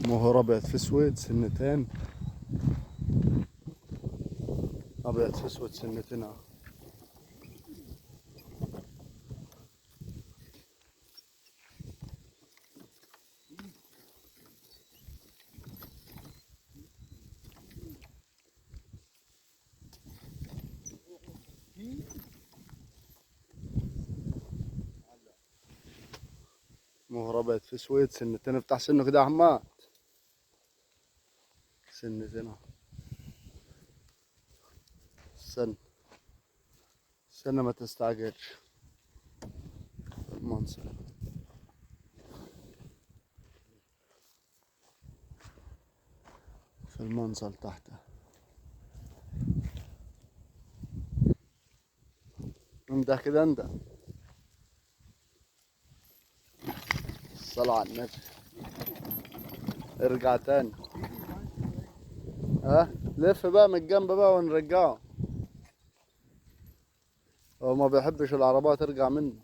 مهر ابيض في اسود سنتين. ابيض في اسود سنتين اهو. مهر ابيض في اسود سنتين. افتح سنه كده يا حماد. سنتين اهو. استنى استنى ما تستعجلش. المنظر في المنظر تحت. انده كده انده. الصلاة على النبي. ارجع تاني. ها لف بقى من الجنب بقى ونرجعه. هو ما بيحبش العربية ترجع منه.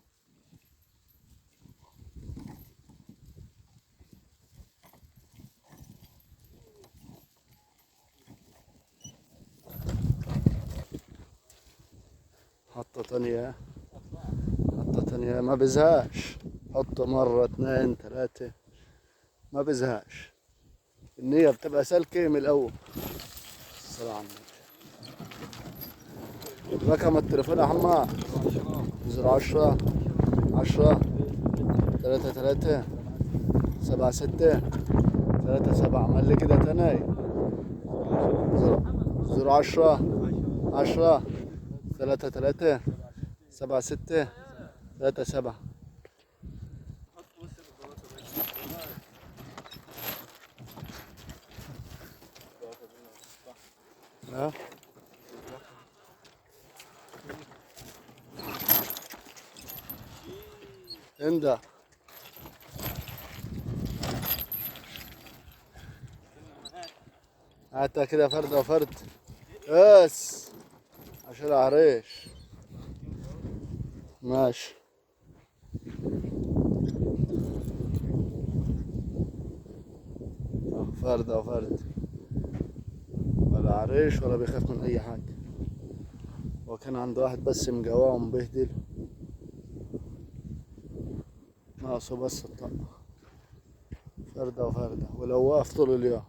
حطة تانية. حطة تانية ما بزهقش. حطه مرة اتنين تلاتة ما بزهقش. النية بتبقى سالكة من الأول. الصلاة على النبي. رقم التليفون يا حماد. 010 10 3 7 6 3 7. عمل لي كده تاني. 010 10 3 7 6 3 7. ها انده. هاتها كده فرد وفرد. بس عشان العريش. ماشي. فرد وفرد. ولا عريش ولا بيخاف من اي حاجة. وكان عنده واحد بس مجواه ومبهدل. ناقصه بس الطاقة. فردة وفردة ولو واقف طول اليوم.